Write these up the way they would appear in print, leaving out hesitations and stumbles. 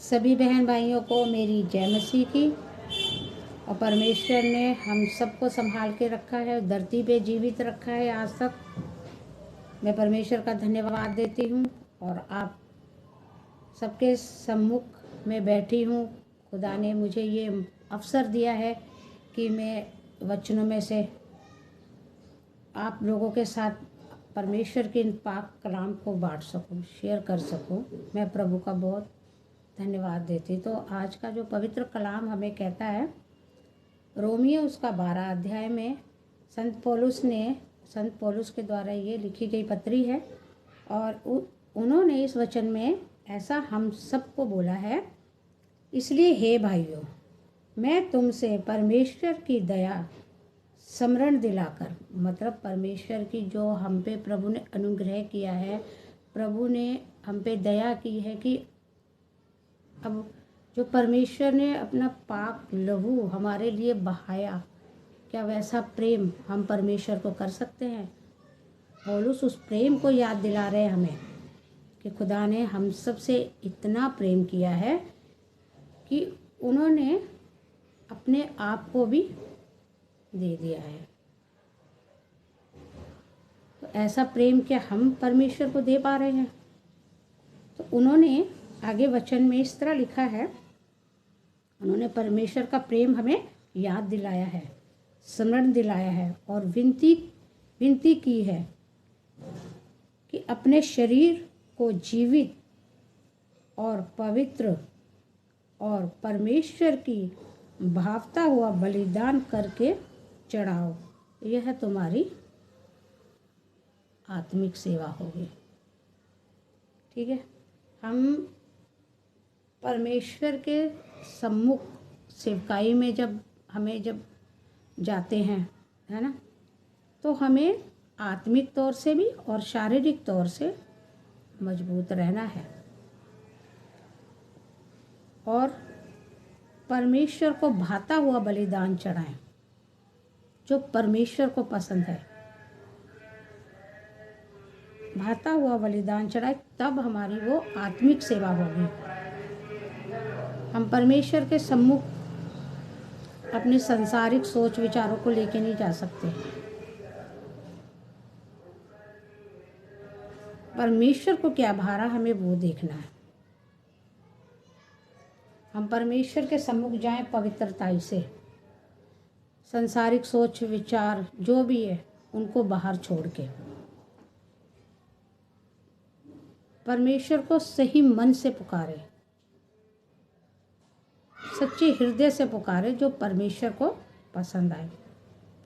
सभी बहन भाइयों को मेरी जय मसीह की। और परमेश्वर ने हम सबको संभाल के रखा है, धरती पे जीवित रखा है आज तक। मैं परमेश्वर का धन्यवाद देती हूँ और आप सबके सम्मुख में बैठी हूँ। खुदा ने मुझे ये अवसर दिया है कि मैं वचनों में से आप लोगों के साथ परमेश्वर के इन पाक कलाम को बांट सकूं, शेयर कर सकूं। मैं प्रभु का बहुत धन्यवाद देती। तो आज का जो पवित्र कलाम हमें कहता है, रोमियो उसका 12 अध्याय में संत पौलुस के द्वारा ये लिखी गई पत्री है। और उन्होंने इस वचन में ऐसा हम सबको बोला है, इसलिए हे भाइयों, मैं तुमसे परमेश्वर की दया स्मरण दिलाकर, मतलब परमेश्वर की जो हम पे प्रभु ने अनुग्रह किया है, प्रभु ने हम पे दया की है कि अब जो परमेश्वर ने अपना पाक लहू हमारे लिए बहाया, क्या वैसा प्रेम हम परमेश्वर को कर सकते हैं? पौलुस उस प्रेम को याद दिला रहे हैं हमें कि खुदा ने हम सब से इतना प्रेम किया है कि उन्होंने अपने आप को भी दे दिया है। तो ऐसा प्रेम क्या हम परमेश्वर को दे पा रहे हैं? तो उन्होंने आगे वचन में इस तरह लिखा है, उन्होंने परमेश्वर का प्रेम हमें याद दिलाया है, स्मरण दिलाया है और विनती की है कि अपने शरीर को जीवित और पवित्र और परमेश्वर की भावता हुआ बलिदान करके चढ़ाओ, यह तुम्हारी आत्मिक सेवा होगी। ठीक है, हम परमेश्वर के सम्मुख सेवकाई में जब जाते हैं, है ना, तो हमें आत्मिक तौर से भी और शारीरिक तौर से मजबूत रहना है और परमेश्वर को भाता हुआ बलिदान चढ़ाएं जो परमेश्वर को पसंद है। भाता हुआ बलिदान चढ़ाए, तब हमारी वो आत्मिक सेवा होगी। हम परमेश्वर के सम्मुख अपने सांसारिक सोच विचारों को लेके नहीं जा सकते। परमेश्वर को क्या भा रहा, हमें वो देखना है। हम परमेश्वर के सम्मुख जाएं पवित्रताई से, सांसारिक सोच विचार जो भी है उनको बाहर छोड़ के परमेश्वर को सही मन से पुकारे, सच्चे हृदय से पुकारे, जो परमेश्वर को पसंद आए।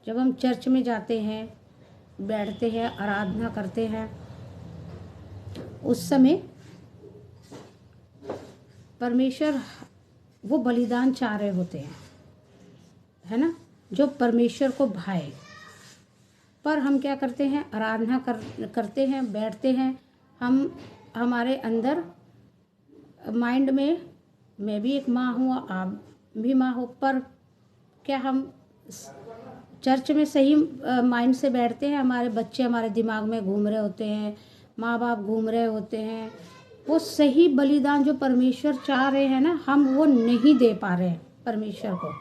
जब हम चर्च में जाते हैं, बैठते हैं, आराधना करते हैं, उस समय परमेश्वर वो बलिदान चाह रहे होते हैं, है ना, जो परमेश्वर को भाए। पर हम क्या करते हैं, आराधना करते हैं, बैठते हैं, हम हमारे अंदर माइंड में, मैं भी एक माँ हूँ, आप भी माँ हो, पर क्या हम चर्च में सही माइंड से बैठते हैं? हमारे बच्चे हमारे दिमाग में घूम रहे होते हैं, माँ बाप घूम रहे होते हैं। वो सही बलिदान जो परमेश्वर चाह रहे हैं ना, हम वो नहीं दे पा रहे हैं परमेश्वर को।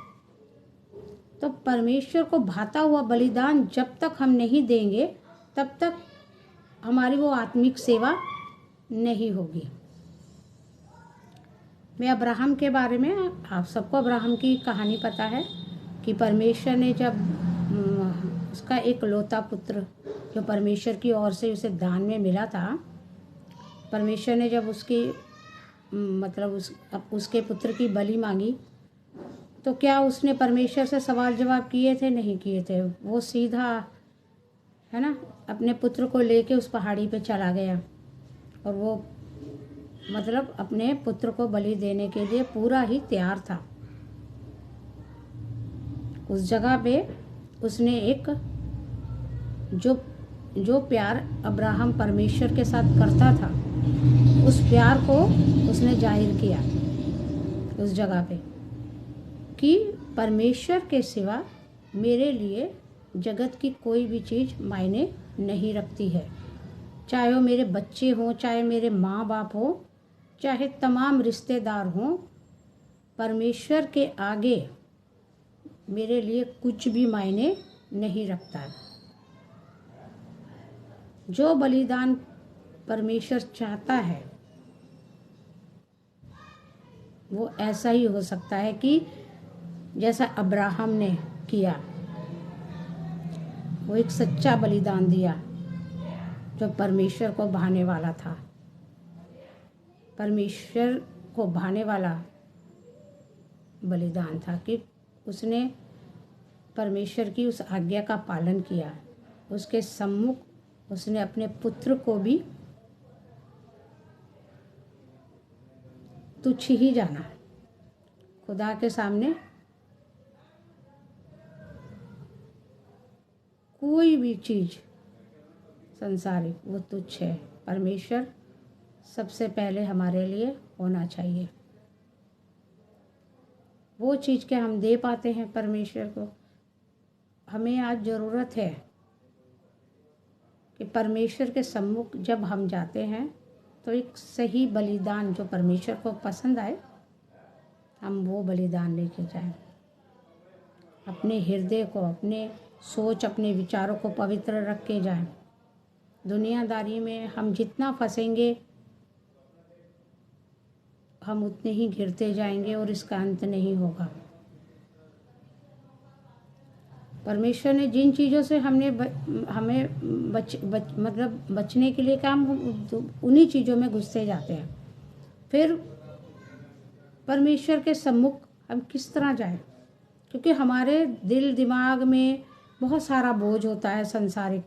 तो परमेश्वर को भाता हुआ बलिदान जब तक हम नहीं देंगे, तब तक हमारी वो आत्मिक सेवा नहीं होगी। मैं अब्राहम के बारे में, आप सबको अब्राहम की कहानी पता है कि परमेश्वर ने जब उसका एक लौता पुत्र जो परमेश्वर की ओर से उसे दान में मिला था, परमेश्वर ने जब उसकी मतलब उसके पुत्र की बलि मांगी, तो क्या उसने परमेश्वर से सवाल जवाब किए थे? नहीं किए थे। वो सीधा, है ना, अपने पुत्र को लेके उस पहाड़ी पे चला गया और वो मतलब अपने पुत्र को बलि देने के लिए पूरा ही तैयार था। उस जगह पे उसने एक जो प्यार अब्राहम परमेश्वर के साथ करता था, उस प्यार को उसने जाहिर किया उस जगह पे कि परमेश्वर के सिवा मेरे लिए जगत की कोई भी चीज़ मायने नहीं रखती है। चाहे वो मेरे बच्चे हों, चाहे मेरे माँ बाप हो, चाहे तमाम रिश्तेदार हों, परमेश्वर के आगे मेरे लिए कुछ भी मायने नहीं रखता। जो बलिदान परमेश्वर चाहता है वो ऐसा ही हो सकता है कि जैसा अब्राहम ने किया, वो एक सच्चा बलिदान दिया जो परमेश्वर को भाने वाला था। परमेश्वर को भाने वाला बलिदान था कि उसने परमेश्वर की उस आज्ञा का पालन किया। उसके सम्मुख उसने अपने पुत्र को भी तुच्छ ही जाना। खुदा के सामने कोई भी चीज़ संसारिक वो तुच्छ है। परमेश्वर सबसे पहले हमारे लिए होना चाहिए। वो चीज़ क्या हम दे पाते हैं परमेश्वर को? हमें आज ज़रूरत है कि परमेश्वर के सम्मुख जब हम जाते हैं तो एक सही बलिदान जो परमेश्वर को पसंद आए, हम वो बलिदान लेके जाएं। अपने हृदय को, अपने सोच, अपने विचारों को पवित्र रख के जाएं। दुनियादारी में हम जितना फंसेंगे हम उतने ही गिरते जाएंगे और इसका अंत नहीं होगा। परमेश्वर ने जिन चीज़ों से हमें मतलब बचने के लिए काम, उन्हीं चीज़ों में घुसते जाते हैं। फिर परमेश्वर के सम्मुख हम किस तरह जाएं? क्योंकि हमारे दिल दिमाग में बहुत सारा बोझ होता है संसारिक।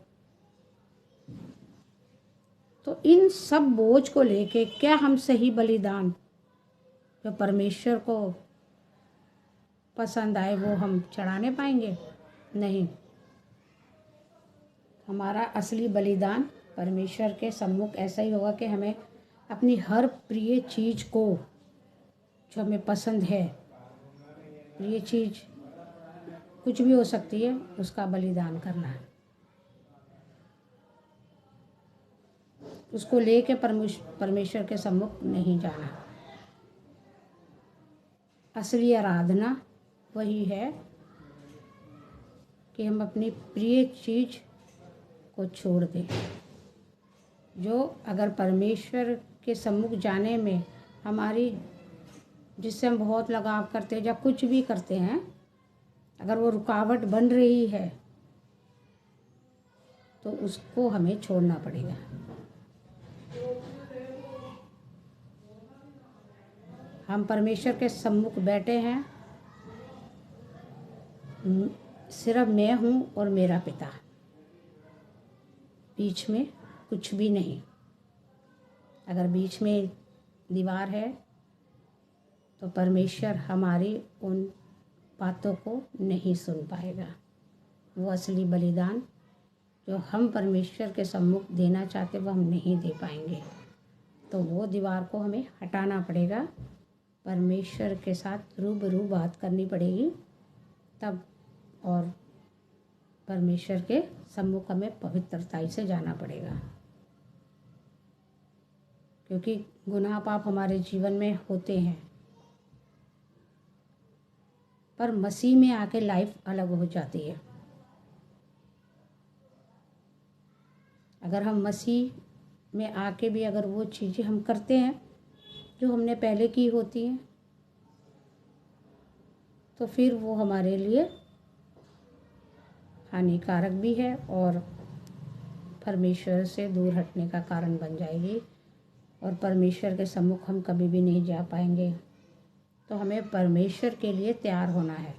तो इन सब बोझ को लेके क्या हम सही बलिदान जो परमेश्वर को पसंद आए वो हम चढ़ाने पाएंगे? नहीं। हमारा असली बलिदान परमेश्वर के सम्मुख ऐसा ही होगा कि हमें अपनी हर प्रिय चीज़ को, जो हमें पसंद है, प्रिय चीज़ कुछ भी हो सकती है, उसका बलिदान करना है। उसको लेके परमेश्वर के सम्मुख नहीं जाना। असली आराधना वही है कि हम अपनी प्रिय चीज़ को छोड़ दें। जो अगर परमेश्वर के सम्मुख जाने में हमारी, जिससे हम बहुत लगाव करते हैं या कुछ भी करते हैं, अगर वो रुकावट बन रही है तो उसको हमें छोड़ना पड़ेगा। हम परमेश्वर के सम्मुख बैठे हैं, सिर्फ मैं हूँ और मेरा पिता, बीच में कुछ भी नहीं। अगर बीच में दीवार है तो परमेश्वर हमारी उन बातों को नहीं सुन पाएगा। वो असली बलिदान जो हम परमेश्वर के सम्मुख देना चाहते वो हम नहीं दे पाएंगे। तो वो दीवार को हमें हटाना पड़ेगा, परमेश्वर के साथ रूबरू बात करनी पड़ेगी तब, और परमेश्वर के सम्मुख हमें पवित्रता से जाना पड़ेगा। क्योंकि गुनाह पाप हमारे जीवन में होते हैं, पर मसीह में आके लाइफ अलग हो जाती है। अगर हम मसीह में आके भी अगर वो चीज़ें हम करते हैं जो हमने पहले की होती हैं, तो फिर वो हमारे लिए हानिकारक भी है और परमेश्वर से दूर हटने का कारण बन जाएगी, और परमेश्वर के सम्मुख हम कभी भी नहीं जा पाएंगे। तो हमें परमेश्वर के लिए तैयार होना है।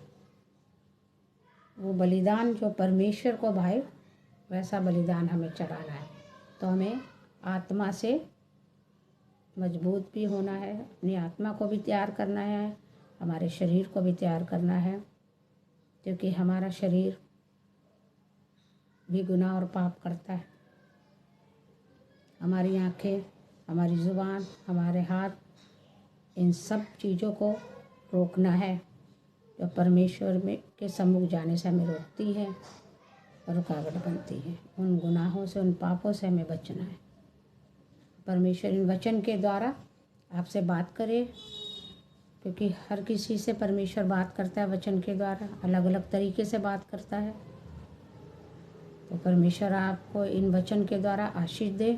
वो बलिदान जो परमेश्वर को भाए वैसा बलिदान हमें चढ़ाना है। तो हमें आत्मा से मजबूत भी होना है, अपनी आत्मा को भी तैयार करना है, हमारे शरीर को भी तैयार करना है, क्योंकि हमारा शरीर भी गुनाह और पाप करता है। हमारी आँखें, हमारी ज़ुबान, हमारे हाथ, इन सब चीज़ों को रोकना है जो परमेश्वर में के सम्मुख जाने से हमें रोकती है और रुकावट बनती है। उन गुनाहों से, उन पापों से हमें बचना है। परमेश्वर इन वचन के द्वारा आपसे बात करे, क्योंकि हर किसी से परमेश्वर बात करता है वचन के द्वारा, अलग अलग तरीके से बात करता है। तो परमेश्वर आपको इन वचन के द्वारा आशीष दे।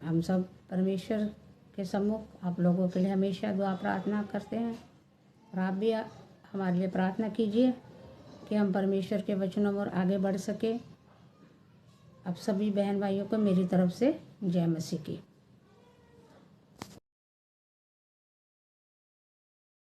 हम सब परमेश्वर के सम्मुख आप लोगों के लिए हमेशा दुआ प्रार्थना करते हैं, और आप भी हमारे लिए प्रार्थना कीजिए कि हम परमेश्वर के वचनों में और आगे बढ़ सके। आप सभी बहन भाइयों को मेरी तरफ से जय मसीह की।